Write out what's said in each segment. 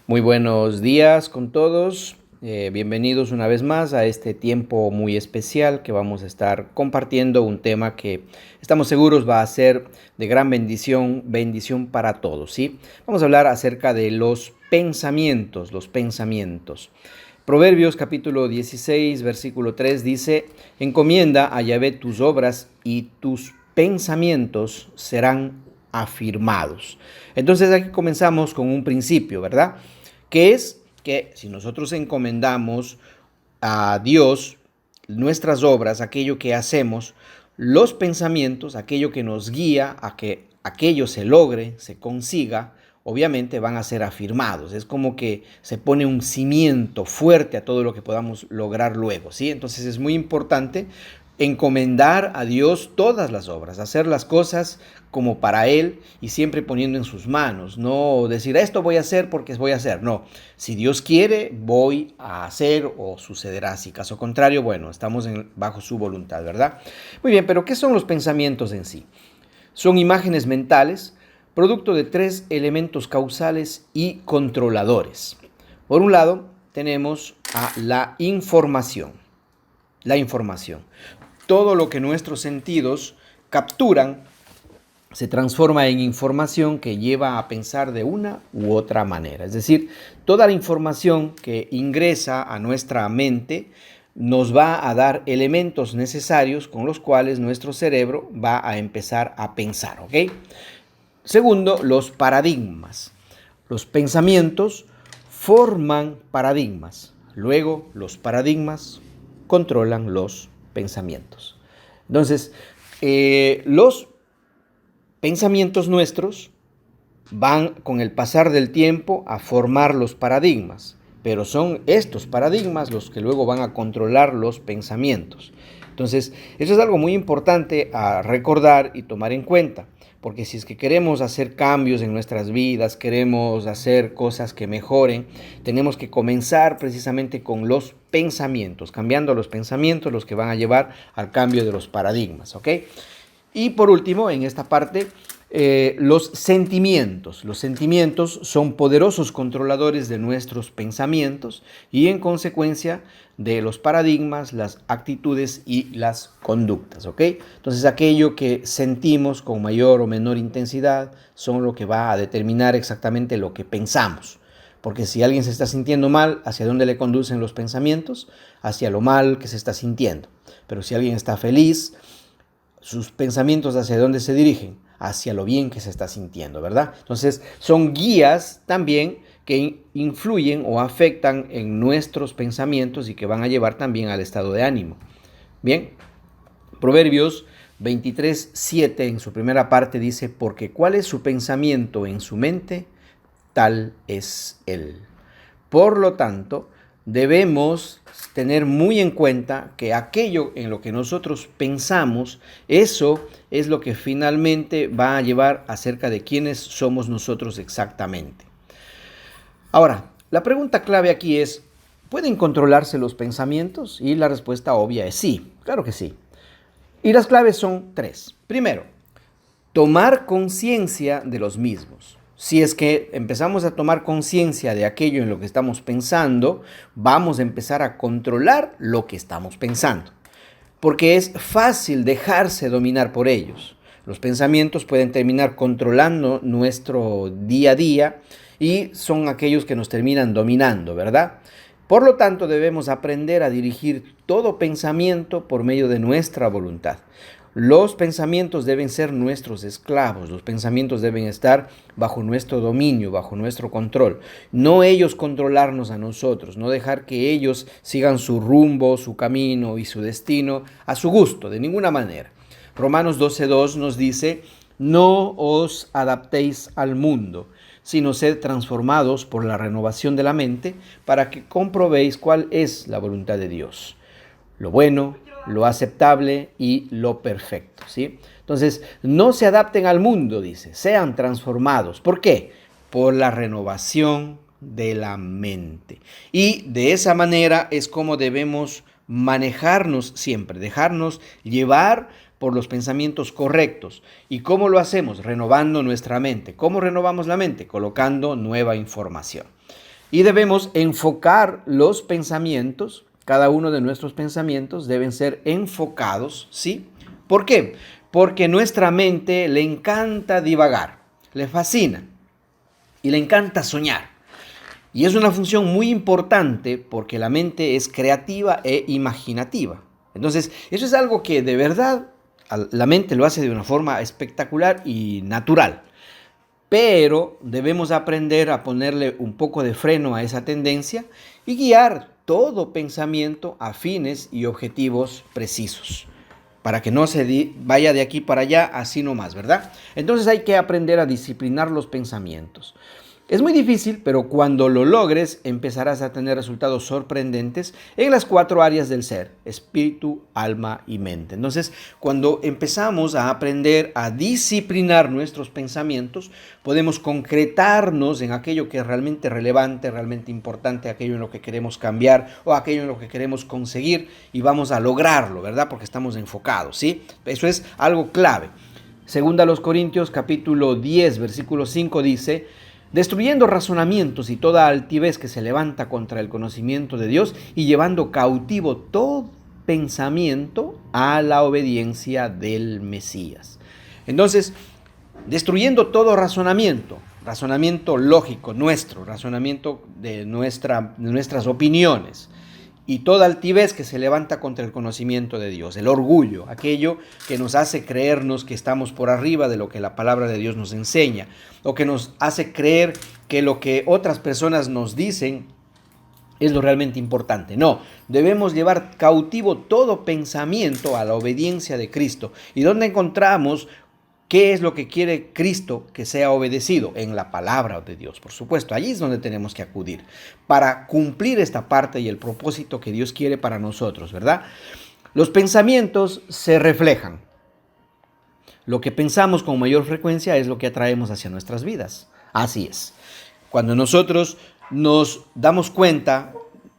Muy buenos días con todos. Bienvenidos una vez más a este tiempo muy especial que vamos a estar compartiendo un tema que estamos seguros va a ser de gran bendición para todos, ¿sí? Vamos a hablar acerca de los pensamientos. Proverbios capítulo 16, versículo 3 dice: encomienda a Yahvé tus obras y tus pensamientos serán afirmados. Entonces aquí comenzamos con un principio, ¿verdad? Que es que si nosotros encomendamos a Dios nuestras obras, aquello que hacemos, los pensamientos, aquello que nos guía a que aquello se logre, se consiga, obviamente van a ser afirmados. Es como que se pone un cimiento fuerte a todo lo que podamos lograr luego, ¿sí? Entonces es muy importante encomendar a Dios todas las obras, hacer las cosas como para Él y siempre poniendo en sus manos, no decir esto voy a hacer porque voy a hacer, no, si Dios quiere voy a hacer o sucederá, si caso contrario, bueno, estamos bajo su voluntad, ¿verdad? Muy bien, pero ¿qué son los pensamientos en sí? Son imágenes mentales, producto de tres elementos causales y controladores. Por un lado, tenemos a la información. La información. Todo lo que nuestros sentidos capturan se transforma en información que lleva a pensar de una u otra manera. Es decir, toda la información que ingresa a nuestra mente nos va a dar elementos necesarios con los cuales nuestro cerebro va a empezar a pensar, ¿ok? Segundo, los paradigmas. Los pensamientos forman paradigmas. Luego, los paradigmas controlan los pensamientos. Entonces, los pensamientos nuestros van con el pasar del tiempo a formar los paradigmas, pero son estos paradigmas los que luego van a controlar los pensamientos. Entonces, eso es algo muy importante a recordar y tomar en cuenta, porque si es que queremos hacer cambios en nuestras vidas, queremos hacer cosas que mejoren, tenemos que comenzar precisamente con los pensamientos, cambiando los pensamientos, los que van a llevar al cambio de los paradigmas, ¿ok? Y por último, en esta parte, los sentimientos. Los sentimientos son poderosos controladores de nuestros pensamientos y en consecuencia de los paradigmas, las actitudes y las conductas, ¿ok? Entonces aquello que sentimos con mayor o menor intensidad son lo que va a determinar exactamente lo que pensamos. Porque si alguien se está sintiendo mal, ¿hacia dónde le conducen los pensamientos? Hacia lo mal que se está sintiendo. Pero si alguien está feliz, sus pensamientos hacia dónde se dirigen, hacia lo bien que se está sintiendo, ¿verdad? Entonces, son guías también que influyen o afectan en nuestros pensamientos y que van a llevar también al estado de ánimo. Bien, Proverbios 23:7 en su primera parte dice: porque cuál es su pensamiento en su mente, tal es él. Por lo tanto, debemos tener muy en cuenta que aquello en lo que nosotros pensamos, eso es lo que finalmente va a llevar acerca de quiénes somos nosotros exactamente. Ahora, la pregunta clave aquí es: ¿pueden controlarse los pensamientos? Y la respuesta obvia es sí, claro que sí. Y las claves son tres. Primero, tomar conciencia de los mismos. Si es que empezamos a tomar conciencia de aquello en lo que estamos pensando, vamos a empezar a controlar lo que estamos pensando. Porque es fácil dejarse dominar por ellos. Los pensamientos pueden terminar controlando nuestro día a día y son aquellos que nos terminan dominando, ¿verdad? Por lo tanto, debemos aprender a dirigir todo pensamiento por medio de nuestra voluntad. Los pensamientos deben ser nuestros esclavos, los pensamientos deben estar bajo nuestro dominio, bajo nuestro control. No ellos controlarnos a nosotros, no dejar que ellos sigan su rumbo, su camino y su destino a su gusto, de ninguna manera. Romanos 12:2 nos dice: no os adaptéis al mundo, sino sed transformados por la renovación de la mente, para que comprobéis cuál es la voluntad de Dios, lo bueno, lo aceptable y lo perfecto, ¿sí? Entonces, no se adapten al mundo, dice, sean transformados. ¿Por qué? Por la renovación de la mente. Y de esa manera es como debemos manejarnos siempre, dejarnos llevar por los pensamientos correctos. ¿Y cómo lo hacemos? Renovando nuestra mente. ¿Cómo renovamos la mente? Colocando nueva información. Y debemos enfocar los pensamientos, cada uno de nuestros pensamientos deben ser enfocados, ¿sí? ¿Por qué? Porque nuestra mente le encanta divagar, le fascina y le encanta soñar. Y es una función muy importante porque la mente es creativa e imaginativa. Entonces, eso es algo que de verdad la mente lo hace de una forma espectacular y natural. Pero debemos aprender a ponerle un poco de freno a esa tendencia y guiar todo pensamiento a fines y objetivos precisos, para que no se vaya de aquí para allá así nomás, ¿verdad? Entonces hay que aprender a disciplinar los pensamientos. Es muy difícil, pero cuando lo logres empezarás a tener resultados sorprendentes en las 4 áreas del ser: espíritu, alma y mente. Entonces, cuando empezamos a aprender a disciplinar nuestros pensamientos, podemos concretarnos en aquello que es realmente relevante, realmente importante, aquello en lo que queremos cambiar o aquello en lo que queremos conseguir, y vamos a lograrlo, ¿verdad? Porque estamos enfocados, ¿sí? Eso es algo clave. Segunda a los Corintios, capítulo 10, versículo 5 dice: destruyendo razonamientos y toda altivez que se levanta contra el conocimiento de Dios, y llevando cautivo todo pensamiento a la obediencia del Mesías. Entonces, destruyendo todo razonamiento lógico nuestro, razonamiento de nuestras opiniones, y toda altivez que se levanta contra el conocimiento de Dios, el orgullo, aquello que nos hace creernos que estamos por arriba de lo que la palabra de Dios nos enseña, o que nos hace creer que lo que otras personas nos dicen es lo realmente importante. No, debemos llevar cautivo todo pensamiento a la obediencia de Cristo. ¿Y dónde encontramos qué es lo que quiere Cristo que sea obedecido? En la palabra de Dios, por supuesto. Allí es donde tenemos que acudir para cumplir esta parte y el propósito que Dios quiere para nosotros, ¿verdad? Los pensamientos se reflejan. Lo que pensamos con mayor frecuencia es lo que atraemos hacia nuestras vidas. Así es. Cuando nosotros nos damos cuenta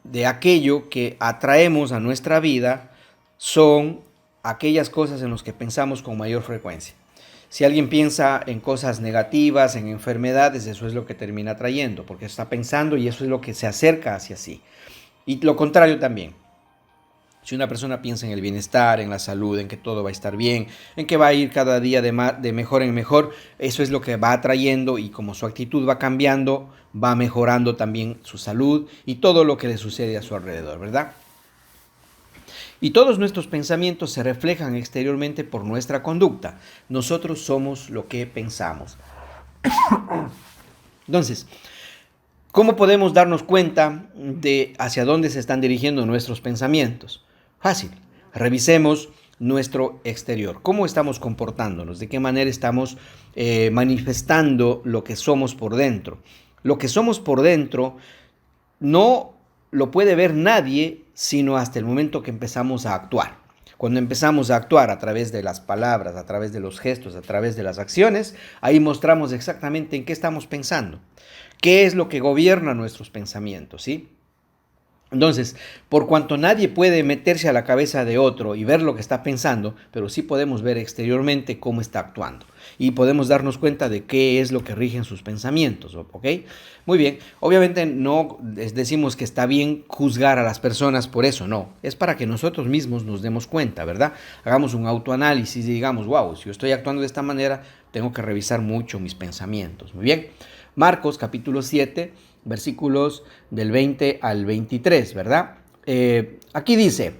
de aquello que atraemos a nuestra vida, son aquellas cosas en las que pensamos con mayor frecuencia. Si alguien piensa en cosas negativas, en enfermedades, eso es lo que termina trayendo, porque está pensando y eso es lo que se acerca hacia sí. Y lo contrario también. Si una persona piensa en el bienestar, en la salud, en que todo va a estar bien, en que va a ir cada día de mejor en mejor, eso es lo que va atrayendo, y como su actitud va cambiando, va mejorando también su salud y todo lo que le sucede a su alrededor, ¿verdad? Y todos nuestros pensamientos se reflejan exteriormente por nuestra conducta. Nosotros somos lo que pensamos. Entonces, ¿cómo podemos darnos cuenta de hacia dónde se están dirigiendo nuestros pensamientos? Fácil. Revisemos nuestro exterior. ¿Cómo estamos comportándonos? ¿De qué manera estamos manifestando lo que somos por dentro? Lo que somos por dentro no lo puede ver nadie sino hasta el momento que empezamos a actuar. Cuando empezamos a actuar a través de las palabras, a través de los gestos, a través de las acciones, ahí mostramos exactamente en qué estamos pensando, qué es lo que gobierna nuestros pensamientos, ¿sí? Entonces, por cuanto nadie puede meterse a la cabeza de otro y ver lo que está pensando, pero sí podemos ver exteriormente cómo está actuando. Y podemos darnos cuenta de qué es lo que rigen sus pensamientos, ¿ok? Muy bien, obviamente no decimos que está bien juzgar a las personas por eso, no. Es para que nosotros mismos nos demos cuenta, ¿verdad? Hagamos un autoanálisis y digamos, wow, si yo estoy actuando de esta manera, tengo que revisar mucho mis pensamientos. Muy bien. Marcos capítulo 7, versículos del 20 al 23, ¿verdad? Aquí dice: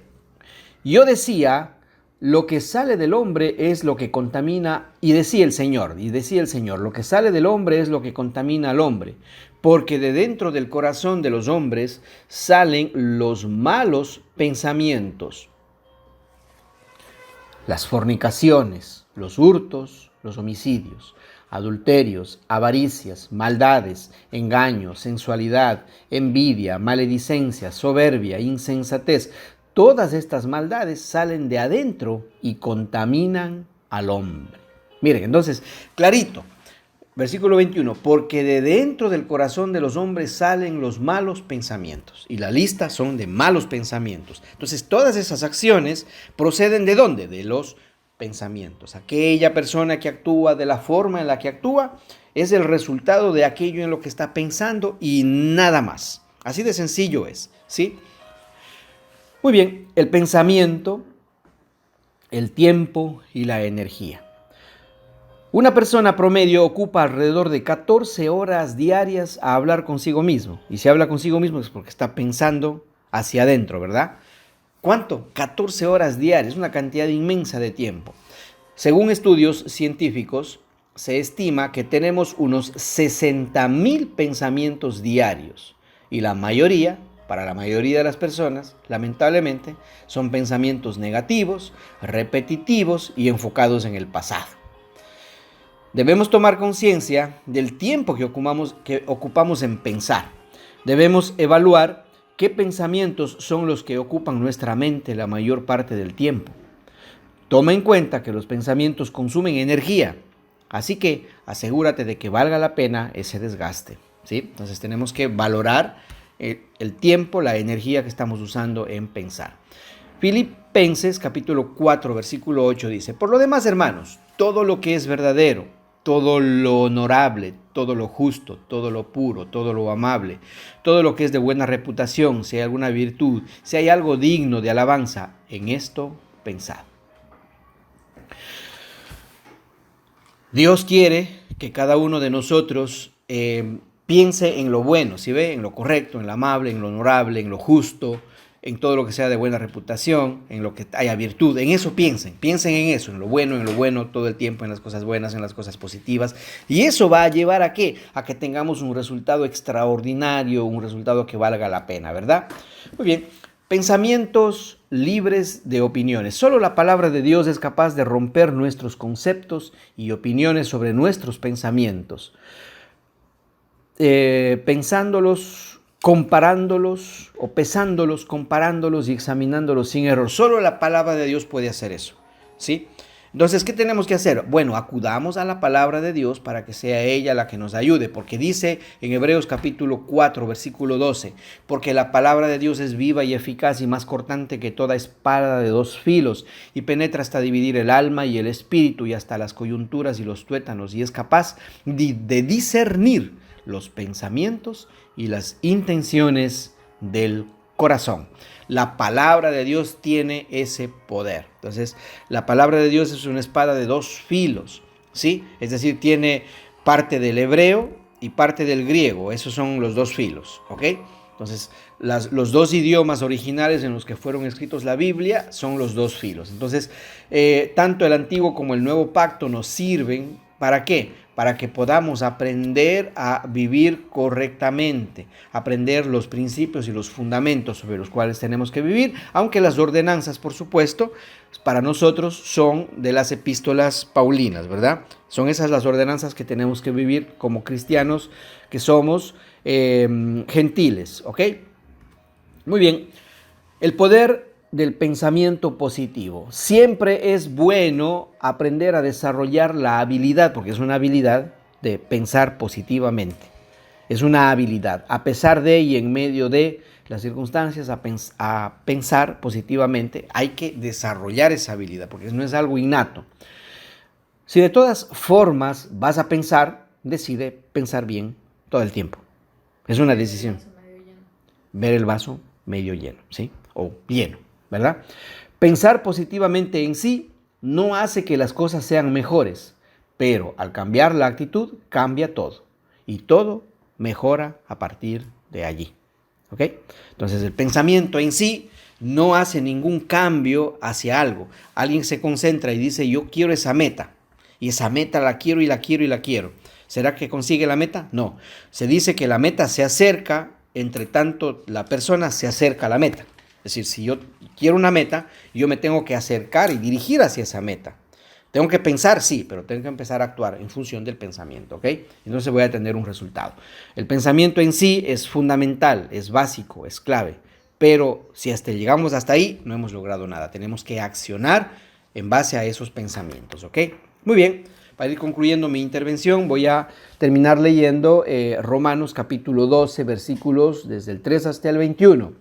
yo decía, lo que sale del hombre es lo que contamina, y decía el Señor, lo que sale del hombre es lo que contamina al hombre, porque de dentro del corazón de los hombres salen los malos pensamientos, las fornicaciones, los hurtos, los homicidios, adulterios, avaricias, maldades, engaños, sensualidad, envidia, maledicencia, soberbia, insensatez. Todas estas maldades salen de adentro y contaminan al hombre. Miren, entonces, clarito, versículo 21, porque de dentro del corazón de los hombres salen los malos pensamientos. Y la lista son de malos pensamientos. Entonces, todas esas acciones proceden ¿de dónde? De los pensamientos. Aquella persona que actúa de la forma en la que actúa es el resultado de aquello en lo que está pensando y nada más. Así de sencillo es, ¿sí? Muy bien, el pensamiento, el tiempo y la energía. Una persona promedio ocupa alrededor de 14 horas diarias a hablar consigo mismo. Y si habla consigo mismo es porque está pensando hacia adentro, ¿verdad? ¿Cuánto? 14 horas diarias, una cantidad inmensa de tiempo. Según estudios científicos, se estima que tenemos unos 60.000 pensamientos diarios. Y la mayoría, para la mayoría de las personas, lamentablemente, son pensamientos negativos, repetitivos y enfocados en el pasado. Debemos tomar conciencia del tiempo que ocupamos en pensar. Debemos evaluar qué pensamientos son los que ocupan nuestra mente la mayor parte del tiempo. Toma en cuenta que los pensamientos consumen energía, así que asegúrate de que valga la pena ese desgaste, ¿sí? Entonces tenemos que valorar el tiempo, la energía que estamos usando en pensar. Filipenses capítulo 4, versículo 8 dice: por lo demás, hermanos, todo lo que es verdadero, todo lo honorable, todo lo justo, todo lo puro, todo lo amable, todo lo que es de buena reputación, si hay alguna virtud, si hay algo digno de alabanza, en esto pensad. Dios quiere que cada uno de nosotros piense en lo bueno, ¿sí ve? En lo correcto, en lo amable, en lo honorable, en lo justo, en todo lo que sea de buena reputación, en lo que haya virtud. En eso piensen en eso, en lo bueno todo el tiempo, en las cosas buenas, en las cosas positivas. Y eso va a llevar ¿a qué? A que tengamos un resultado extraordinario, un resultado que valga la pena, ¿verdad? Muy bien. Pensamientos libres de opiniones. Solo la palabra de Dios es capaz de romper nuestros conceptos y opiniones sobre nuestros pensamientos. Pensándolos, comparándolos o pesándolos, comparándolos y examinándolos sin error. Solo la palabra de Dios puede hacer eso, ¿sí? Entonces, ¿qué tenemos que hacer? Bueno, acudamos a la palabra de Dios para que sea ella la que nos ayude, porque dice en Hebreos capítulo 4, versículo 12, porque la palabra de Dios es viva y eficaz y más cortante que toda espada de dos filos, y penetra hasta dividir el alma y el espíritu y hasta las coyunturas y los tuétanos, y es capaz de discernir los pensamientos y las intenciones del corazón. La palabra de Dios tiene ese poder. Entonces, la palabra de Dios es una espada de dos filos, ¿sí? Es decir, tiene parte del hebreo y parte del griego. Esos son los dos filos, ¿ok? Entonces, los dos idiomas originales en los que fueron escritos la Biblia son los dos filos. Entonces, tanto el Antiguo como el Nuevo Pacto nos sirven, ¿para qué? Para que podamos aprender a vivir correctamente, aprender los principios y los fundamentos sobre los cuales tenemos que vivir, aunque las ordenanzas, por supuesto, para nosotros son de las epístolas paulinas, ¿verdad? Son esas las ordenanzas que tenemos que vivir como cristianos que somos gentiles, ¿ok? Muy bien, el poder del pensamiento positivo. Siempre es bueno aprender a desarrollar la habilidad, porque es una habilidad de pensar positivamente. Es una habilidad, a pesar de y en medio de las circunstancias, a pensar positivamente. Hay que desarrollar esa habilidad, porque no es algo innato. Si de todas formas vas a pensar, decide pensar bien todo el tiempo. Es una decisión. Ver el vaso medio lleno, ¿sí? O lleno, ¿verdad? Pensar positivamente en sí no hace que las cosas sean mejores, pero al cambiar la actitud, cambia todo. Y todo mejora a partir de allí, ¿ok? Entonces, el pensamiento en sí no hace ningún cambio hacia algo. Alguien se concentra y dice, yo quiero esa meta. Y esa meta la quiero y la quiero y la quiero. ¿Será que consigue la meta? No. Se dice que la meta se acerca, entre tanto la persona se acerca a la meta. Es decir, si yo quiero una meta, yo me tengo que acercar y dirigir hacia esa meta. Tengo que pensar, sí, pero tengo que empezar a actuar en función del pensamiento, ¿ok? Entonces voy a tener un resultado. El pensamiento en sí es fundamental, es básico, es clave. Pero si llegamos hasta ahí, no hemos logrado nada. Tenemos que accionar en base a esos pensamientos, ¿ok? Muy bien. Para ir concluyendo mi intervención, voy a terminar leyendo Romanos capítulo 12, versículos desde el 3 hasta el 21.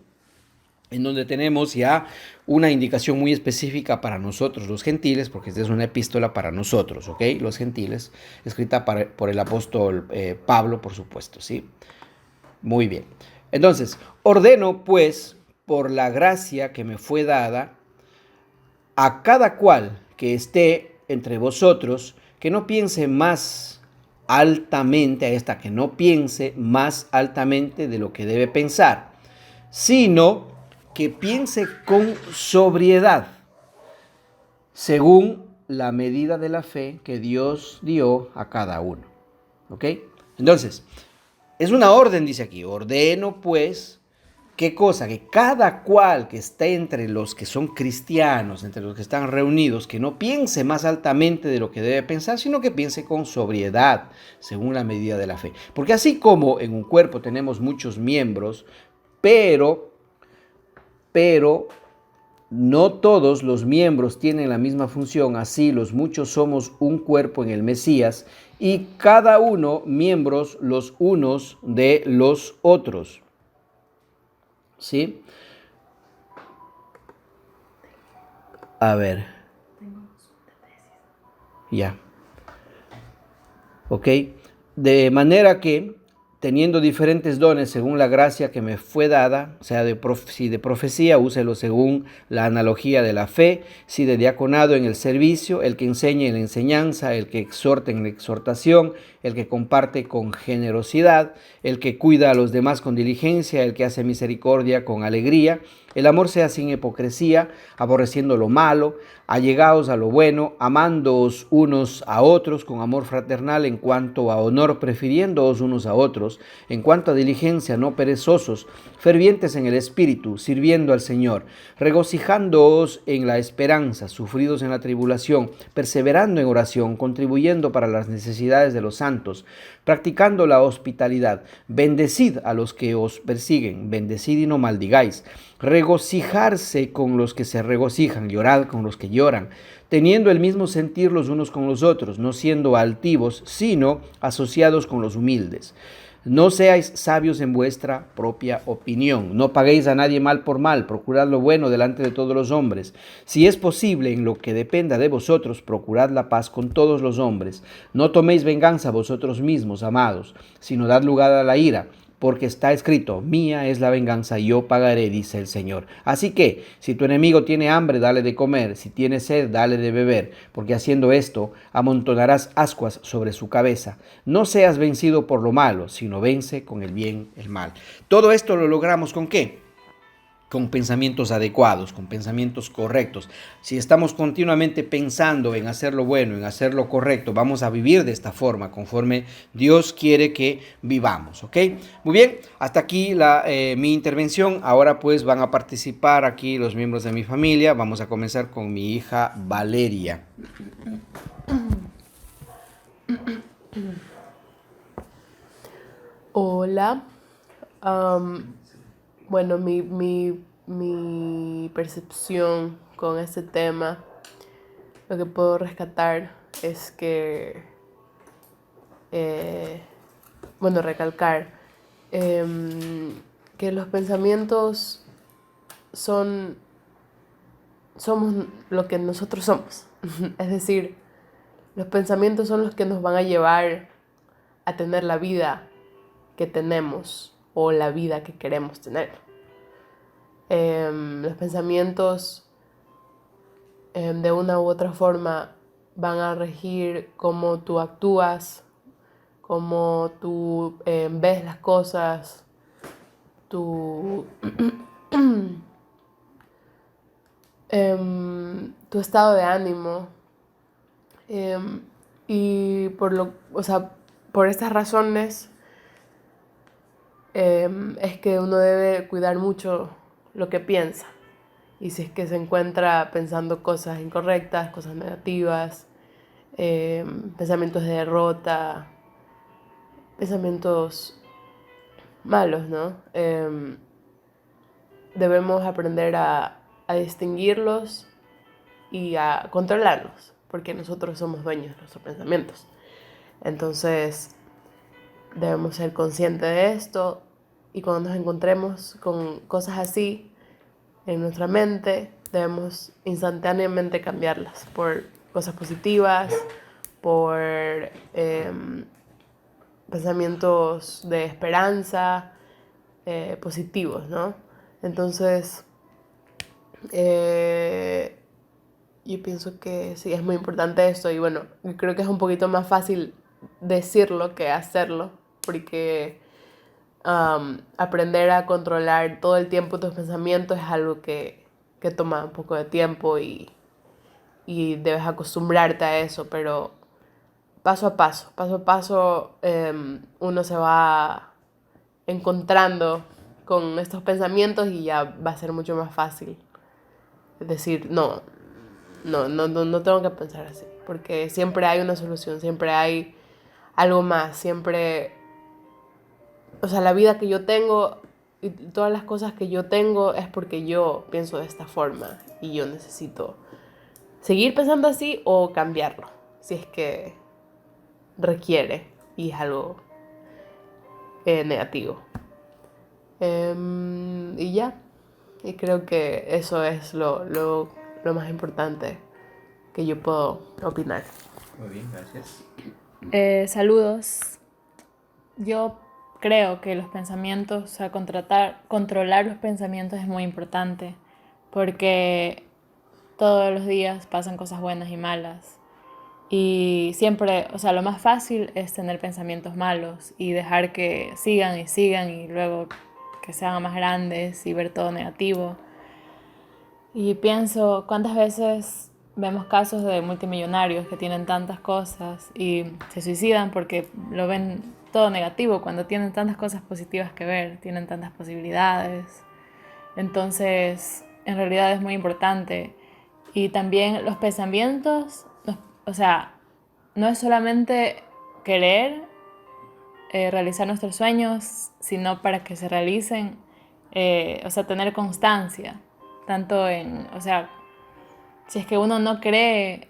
en donde tenemos ya una indicación muy específica para nosotros los gentiles, porque esta es una epístola para nosotros, ¿ok? Los gentiles, escrita por el apóstol Pablo, por supuesto, ¿sí? Muy bien. Entonces, ordeno pues, por la gracia que me fue dada, a cada cual que esté entre vosotros, que no piense más altamente, a esta que no piense más altamente de lo que debe pensar, sino que piense con sobriedad, según la medida de la fe que Dios dio a cada uno. ¿Ok? Entonces, es una orden, dice aquí, ordeno pues, ¿qué cosa? Que cada cual que esté entre los que son cristianos, entre los que están reunidos, que no piense más altamente de lo que debe pensar, sino que piense con sobriedad, según la medida de la fe. Porque así como en un cuerpo tenemos muchos miembros, pero no todos los miembros tienen la misma función, así los muchos somos un cuerpo en el Mesías y cada uno miembros los unos de los otros. ¿Sí? A ver. Ya. ¿Ok? De manera que, teniendo diferentes dones según la gracia que me fue dada, o sea, si de profecía, úselo según la analogía de la fe, si de diaconado en el servicio, el que enseña en la enseñanza, el que exhorta en la exhortación, el que comparte con generosidad, el que cuida a los demás con diligencia, el que hace misericordia con alegría. El amor sea sin hipocresía, aborreciendo lo malo, allegaos a lo bueno, amándoos unos a otros con amor fraternal, en cuanto a honor, prefiriéndoos unos a otros, en cuanto a diligencia, no perezosos, fervientes en el espíritu, sirviendo al Señor, regocijándoos en la esperanza, sufridos en la tribulación, perseverando en oración, contribuyendo para las necesidades de los santos, practicando la hospitalidad. Bendecid a los que os persiguen, bendecid y no maldigáis. Regocijarse con los que se regocijan, llorad con los que lloran, teniendo el mismo sentir los unos con los otros, no siendo altivos, sino asociados con los humildes. No seáis sabios en vuestra propia opinión. No paguéis a nadie mal por mal. Procurad lo bueno delante de todos los hombres. Si es posible, en lo que dependa de vosotros, procurad la paz con todos los hombres. No toméis venganza vosotros mismos, amados, sino dad lugar a la ira, porque está escrito, mía es la venganza, yo pagaré, dice el Señor. Así que, si tu enemigo tiene hambre, dale de comer, si tiene sed, dale de beber, porque haciendo esto, amontonarás ascuas sobre su cabeza. No seas vencido por lo malo, sino vence con el bien el mal. Todo esto lo logramos ¿con qué? Con pensamientos adecuados, con pensamientos correctos. Si estamos continuamente pensando en hacer lo bueno, en hacer lo correcto, vamos a vivir de esta forma, conforme Dios quiere que vivamos, ¿ok? Muy bien, hasta aquí mi intervención. Ahora pues van a participar aquí los miembros de mi familia. Vamos a comenzar con mi hija Valeria. Hola. Bueno, mi percepción con este tema, lo que puedo rescatar es que, recalcar que los pensamientos somos lo que nosotros somos. Es decir, los pensamientos son los que nos van a llevar a tener la vida que tenemos o la vida que queremos tener. Los pensamientos de una u otra forma van a regir cómo tú actúas, cómo tú ves las cosas, tu estado de ánimo. Y por estas razones es que uno debe cuidar mucho lo que piensa. Y si es que se encuentra pensando cosas incorrectas, cosas negativas, pensamientos de derrota, pensamientos malos, ¿no? Debemos aprender a distinguirlos y a controlarlos, porque nosotros somos dueños de nuestros pensamientos. Entonces, debemos ser conscientes de esto y cuando nos encontremos con cosas así, en nuestra mente, debemos instantáneamente cambiarlas por cosas positivas, por pensamientos de esperanza, positivos, ¿no? Entonces, yo pienso que sí, es muy importante esto y bueno, creo que es un poquito más fácil decirlo que hacerlo, porque aprender a controlar todo el tiempo tus pensamientos es algo que toma un poco de tiempo y debes acostumbrarte a eso, pero paso a paso uno se va encontrando con estos pensamientos y ya va a ser mucho más fácil decir, no tengo que pensar así, porque siempre hay una solución, siempre hay algo más, siempre, o sea, la vida que yo tengo y todas las cosas que yo tengo es porque yo pienso de esta forma y yo necesito seguir pensando así o cambiarlo, si es que requiere y es algo negativo. Y ya, y creo que eso es lo más importante que yo puedo opinar. Muy bien, gracias. Saludos. Yo creo que los pensamientos, o sea, controlar los pensamientos es muy importante porque todos los días pasan cosas buenas y malas. Y siempre, o sea, lo más fácil es tener pensamientos malos y dejar que sigan y luego que se hagan más grandes y ver todo negativo. Y pienso, ¿cuántas veces vemos casos de multimillonarios que tienen tantas cosas y se suicidan porque lo ven todo negativo cuando tienen tantas cosas positivas que ver, tienen tantas posibilidades? Entonces, en realidad es muy importante. Y también los pensamientos, o sea, no es solamente querer realizar nuestros sueños, sino para que se realicen, o sea, tener constancia, tanto en, o sea, si es que uno no cree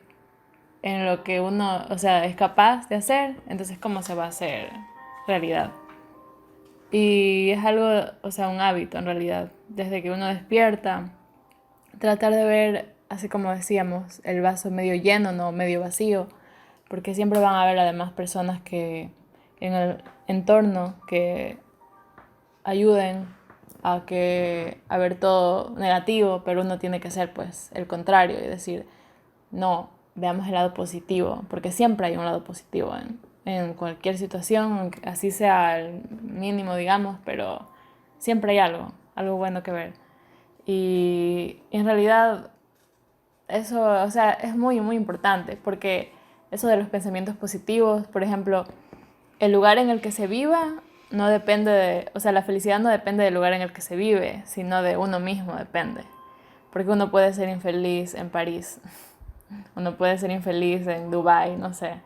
en lo que uno, o sea, es capaz de hacer, entonces ¿cómo se va a hacer realidad? Y es algo, o sea, un hábito en realidad, desde que uno despierta, tratar de ver, así como decíamos, el vaso medio lleno, no medio vacío, porque siempre van a haber además personas que en el entorno que ayuden a ver todo negativo, pero uno tiene que hacer pues el contrario y decir, no, veamos el lado positivo, porque siempre hay un lado positivo en cualquier situación, así sea el mínimo, digamos, pero siempre hay algo bueno que ver. Y en realidad eso, o sea, es muy, muy importante, porque eso de los pensamientos positivos, por ejemplo, el lugar en el que se viva no depende de, o sea, la felicidad no depende del lugar en el que se vive, sino de uno mismo depende. Porque uno puede ser infeliz en París, uno puede ser infeliz en Dubái, no sé,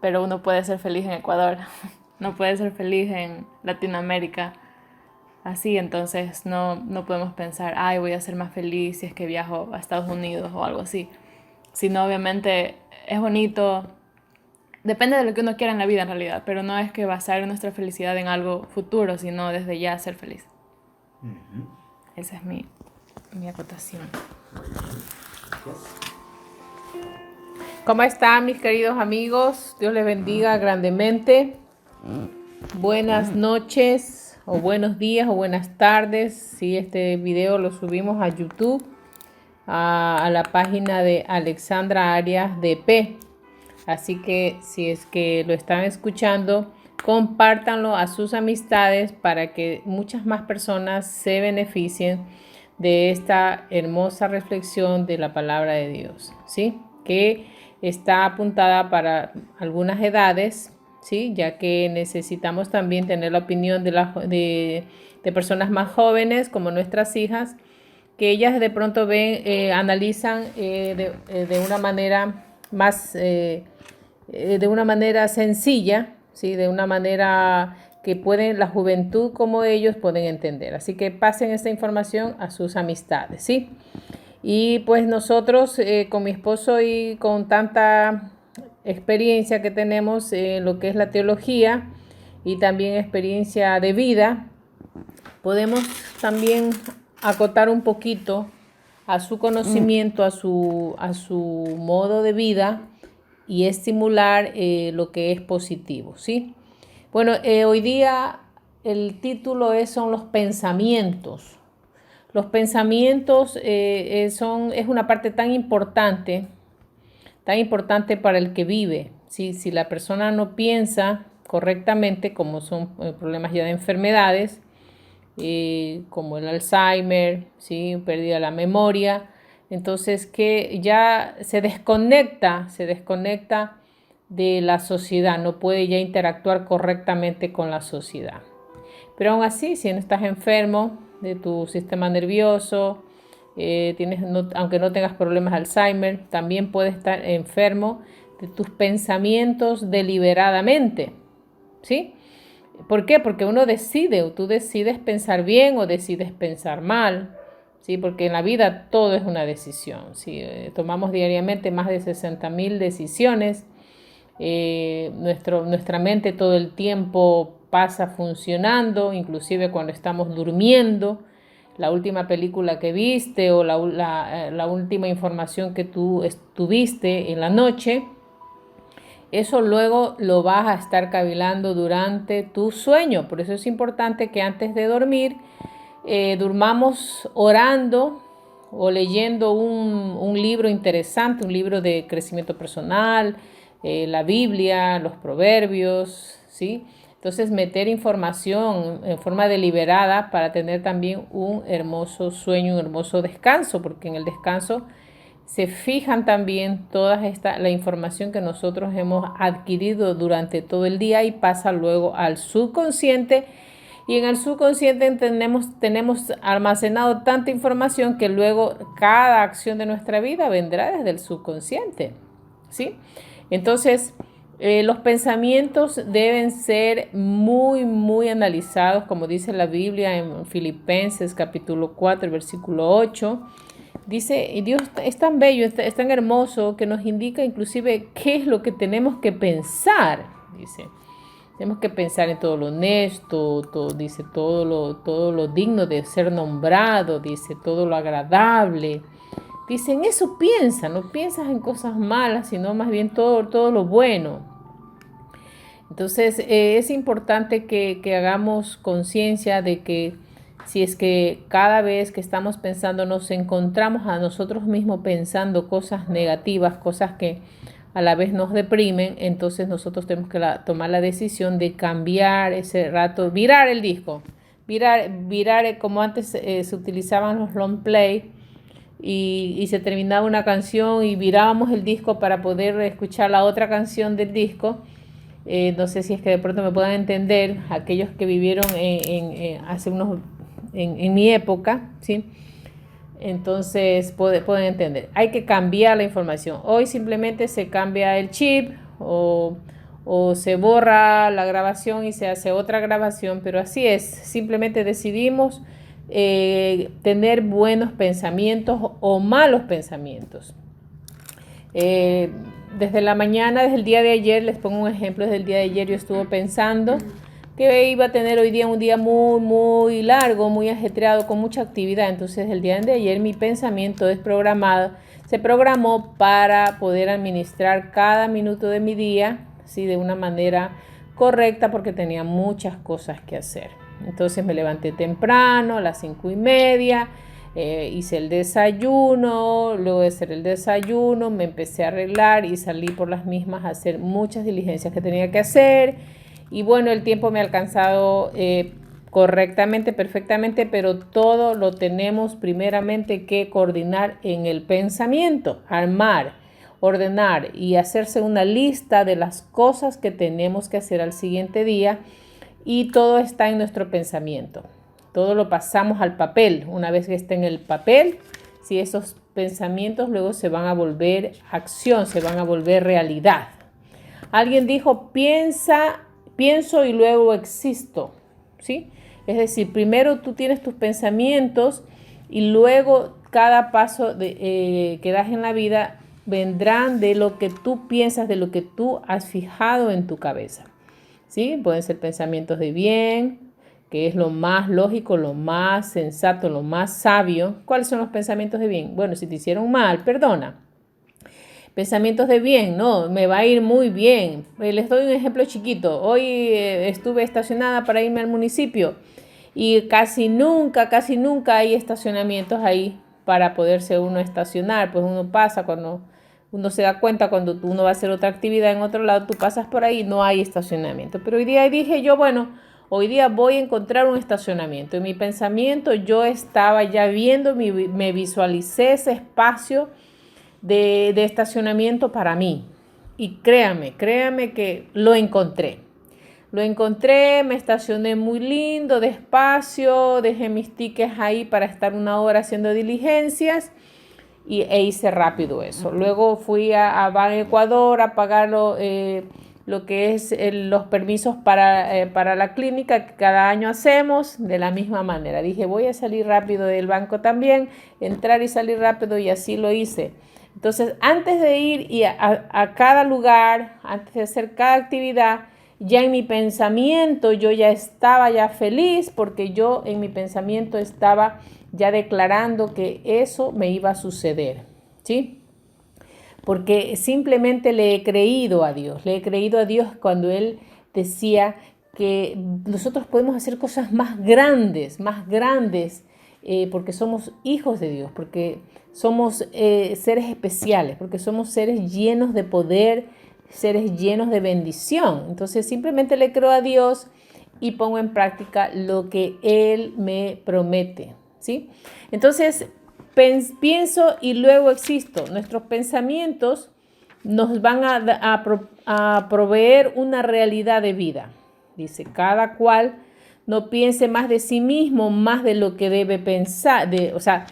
pero uno puede ser feliz en Ecuador, no puede ser feliz en Latinoamérica. Así, entonces no podemos pensar, ay, voy a ser más feliz si es que viajo a Estados Unidos o algo así. Sino, obviamente, es bonito. Depende de lo que uno quiera en la vida en realidad, pero no es que basar nuestra felicidad en algo futuro, sino desde ya ser feliz. Esa es mi acotación. ¿Cómo están mis queridos amigos? Dios les bendiga grandemente. Buenas noches o buenos días o buenas tardes. Si este video lo subimos a YouTube, a la página de Alexandra Arias DP. Así que si es que lo están escuchando, compártanlo a sus amistades para que muchas más personas se beneficien de esta hermosa reflexión de la palabra de Dios, ¿sí? Que está apuntada para algunas edades, ¿sí? Ya que necesitamos también tener la opinión de personas más jóvenes como nuestras hijas, que ellas de pronto ven, analizan de una manera más, de una manera sencilla, ¿sí? De una manera que la juventud como ellos pueden entender. Así que pasen esta información a sus amistades, ¿sí? Y pues nosotros con mi esposo y con tanta experiencia que tenemos en lo que es la teología y también experiencia de vida, podemos también acotar un poquito a su conocimiento, a su modo de vida y estimular lo que es positivo, ¿sí? Bueno, hoy día el título son los pensamientos. Los pensamientos es una parte tan importante para el que vive, ¿sí? Si la persona no piensa correctamente, como son problemas ya de enfermedades, como el Alzheimer, ¿sí? Pérdida de la memoria, entonces que ya se desconecta de la sociedad, no puede ya interactuar correctamente con la sociedad. Pero aún así, si no estás enfermo de tu sistema nervioso, aunque no tengas problemas de Alzheimer, también puedes estar enfermo de tus pensamientos deliberadamente, ¿sí? ¿Por qué? Porque tú decides pensar bien o decides pensar mal, ¿sí? Porque en la vida todo es una decisión, ¿sí? Tomamos diariamente más de 60.000 decisiones. Nuestra mente todo el tiempo pasa funcionando, inclusive cuando estamos durmiendo. La última película que viste o la última información que tú tuviste en la noche, eso luego lo vas a estar cavilando durante tu sueño. Por eso es importante que antes de dormir durmamos orando o leyendo un libro interesante, un libro de crecimiento personal, la Biblia, los proverbios, ¿sí? Entonces meter información en forma deliberada para tener también un hermoso sueño, un hermoso descanso, porque en el descanso se fijan también la información que nosotros hemos adquirido durante todo el día y pasa luego al subconsciente. Y en el subconsciente tenemos almacenado tanta información que luego cada acción de nuestra vida vendrá desde el subconsciente, ¿sí? Entonces, los pensamientos deben ser muy, muy analizados, como dice la Biblia en Filipenses capítulo 4, versículo 8. Dice, y Dios es tan bello, es tan hermoso, que nos indica inclusive qué es lo que tenemos que pensar, dice. Tenemos que pensar en todo lo honesto, dice, todo lo digno de ser nombrado, dice, todo lo agradable. Dice, en eso piensa, no piensas en cosas malas, sino más bien todo lo bueno. Entonces, es importante que hagamos conciencia de que si es que cada vez que estamos pensando nos encontramos a nosotros mismos pensando cosas negativas, cosas que a la vez nos deprimen, entonces nosotros tenemos que tomar la decisión de cambiar ese rato, virar el disco, virar como antes se utilizaban los long play y se terminaba una canción y virábamos el disco para poder escuchar la otra canción del disco. No sé si es que de pronto me puedan entender aquellos que vivieron en mi época, ¿sí? Entonces pueden entender. Hay que cambiar la información. Hoy simplemente se cambia el chip o se borra la grabación y se hace otra grabación, pero así es. Simplemente decidimos tener buenos pensamientos o malos pensamientos. Desde la mañana, desde el día de ayer, les pongo un ejemplo, desde el día de ayer yo estuve pensando que iba a tener hoy día un día muy, muy largo, muy ajetreado, con mucha actividad. Entonces el día de ayer mi pensamiento se programó para poder administrar cada minuto de mi día, ¿sí? De una manera correcta, porque tenía muchas cosas que hacer. Entonces me levanté temprano, a las 5:30, hice el desayuno, luego de hacer el desayuno me empecé a arreglar y salí por las mismas a hacer muchas diligencias que tenía que hacer. Y bueno, el tiempo me ha alcanzado correctamente, perfectamente, pero todo lo tenemos primeramente que coordinar en el pensamiento, armar, ordenar y hacerse una lista de las cosas que tenemos que hacer al siguiente día, y todo está en nuestro pensamiento. Todo lo pasamos al papel. Una vez que esté en el papel, si esos pensamientos luego se van a volver acción, se van a volver realidad. Alguien dijo, pienso y luego existo, ¿sí? Es decir, primero tú tienes tus pensamientos y luego cada paso que das en la vida vendrán de lo que tú piensas, de lo que tú has fijado en tu cabeza, ¿sí? Pueden ser pensamientos de bien, que es lo más lógico, lo más sensato, lo más sabio. ¿Cuáles son los pensamientos de bien? Bueno, si te hicieron mal, perdona. Pensamientos de bien, no, me va a ir muy bien. Les doy un ejemplo chiquito. Hoy estuve estacionada para irme al municipio y casi nunca hay estacionamientos ahí para poderse uno estacionar. Pues uno pasa cuando uno se da cuenta cuando uno va a hacer otra actividad en otro lado, tú pasas por ahí y no hay estacionamiento. Pero hoy día dije yo, bueno, hoy día voy a encontrar un estacionamiento. En mi pensamiento yo estaba ya viendo, me visualicé ese espacio de estacionamiento para mí. Y créame que lo encontré. Lo encontré, me estacioné muy lindo, despacio, dejé mis tickets ahí para estar 1 hora haciendo diligencias e hice rápido eso. Luego fui a Ban Ecuador a pagar lo que es los permisos para la clínica que cada año hacemos de la misma manera. Dije, voy a salir rápido del banco también, entrar y salir rápido y así lo hice. Entonces, antes de ir a cada lugar, antes de hacer cada actividad, ya en mi pensamiento yo ya estaba ya feliz porque yo en mi pensamiento estaba ya declarando que eso me iba a suceder, ¿sí? Porque simplemente le he creído a Dios cuando Él decía que nosotros podemos hacer cosas más grandes, porque somos hijos de Dios, porque somos seres especiales, porque somos seres llenos de poder, seres llenos de bendición. Entonces simplemente le creo a Dios y pongo en práctica lo que Él me promete, ¿sí? Entonces pienso y luego existo. Nuestros pensamientos nos van a proveer una realidad de vida. Dice, cada cual no piense más de sí mismo, más de lo que debe pensar. Esa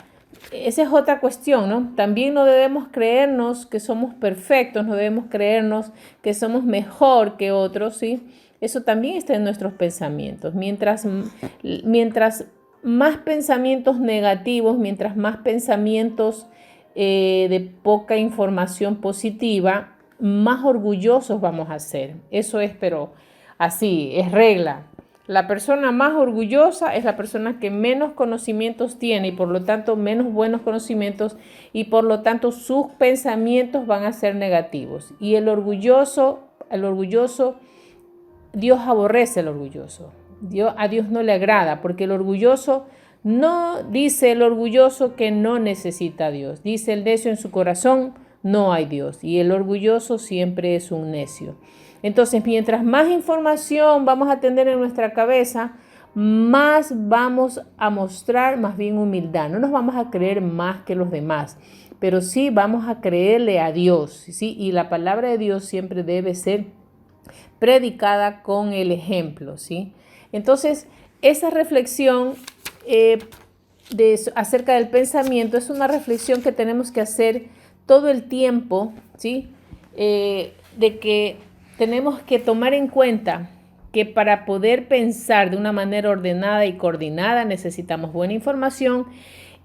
es otra cuestión, ¿no? También no debemos creernos que somos perfectos, no debemos creernos que somos mejor que otros, ¿sí? Eso también está en nuestros pensamientos. Mientras más pensamientos negativos, mientras más pensamientos de poca información positiva, más orgullosos vamos a ser. Eso es, pero así, es regla. La persona más orgullosa es la persona que menos conocimientos tiene y por lo tanto menos buenos conocimientos y por lo tanto sus pensamientos van a ser negativos. Y el orgulloso, Dios aborrece al orgulloso. A Dios no le agrada porque el orgulloso no dice el orgulloso que no necesita a Dios. Dice el necio en su corazón, no hay Dios. Y el orgulloso siempre es un necio. Entonces, mientras más información vamos a tener en nuestra cabeza, más vamos a mostrar más bien humildad. No nos vamos a creer más que los demás, pero sí vamos a creerle a Dios, ¿sí? Y la palabra de Dios siempre debe ser predicada con el ejemplo, ¿sí? Entonces, esa reflexión acerca del pensamiento es una reflexión que tenemos que hacer todo el tiempo, ¿sí? De que tenemos que tomar en cuenta que para poder pensar de una manera ordenada y coordinada necesitamos buena información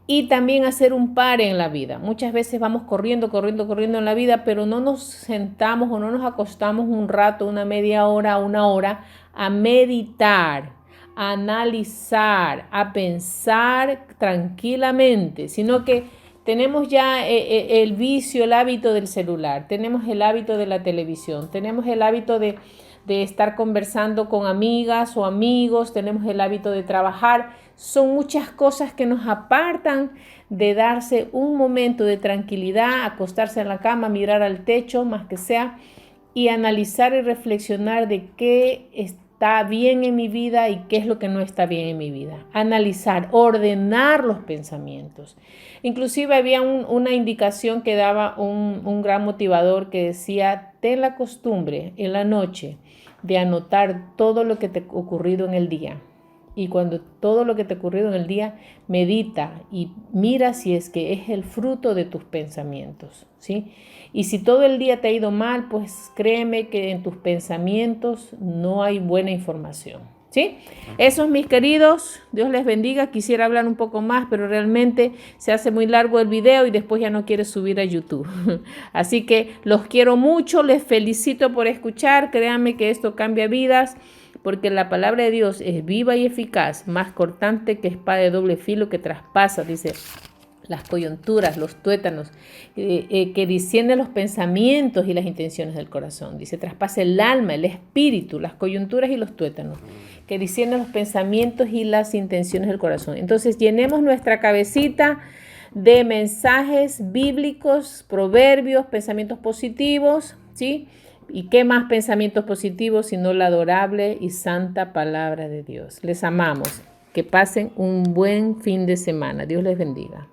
y también hacer un pare en la vida. Muchas veces vamos corriendo en la vida, pero no nos sentamos o no nos acostamos un rato, una media hora, 1 hora, a meditar, a analizar, a pensar tranquilamente, sino que tenemos ya el vicio, el hábito del celular, tenemos el hábito de la televisión, tenemos el hábito de estar conversando con amigas o amigos, tenemos el hábito de trabajar. Son muchas cosas que nos apartan de darse un momento de tranquilidad, acostarse en la cama, mirar al techo, más que sea, y analizar y reflexionar de qué está bien en mi vida y qué es lo que no está bien en mi vida. Analizar, ordenar los pensamientos. Inclusive había una indicación que daba un gran motivador que decía, ten la costumbre en la noche de anotar todo lo que te ha ocurrido en el día. Y cuando todo lo que te ha ocurrido en el día, medita y mira si es que es el fruto de tus pensamientos, ¿sí? Y si todo el día te ha ido mal, pues créeme que en tus pensamientos no hay buena información, ¿sí? Esos, mis queridos, Dios les bendiga. Quisiera hablar un poco más, pero realmente se hace muy largo el video y después ya no quiero subir a YouTube. Así que los quiero mucho, les felicito por escuchar. Créanme que esto cambia vidas. porque la palabra de Dios es viva y eficaz, más cortante que espada de doble filo que traspasa, dice, las coyunturas, los tuétanos, que discierne los pensamientos y las intenciones del corazón. Dice, traspasa el alma, el espíritu, las coyunturas y los tuétanos, que discierne los pensamientos y las intenciones del corazón. Entonces, llenemos nuestra cabecita de mensajes bíblicos, proverbios, pensamientos positivos, ¿sí? ¿Y qué más pensamientos positivos sino la adorable y santa palabra de Dios? Les amamos. Que pasen un buen fin de semana. Dios les bendiga.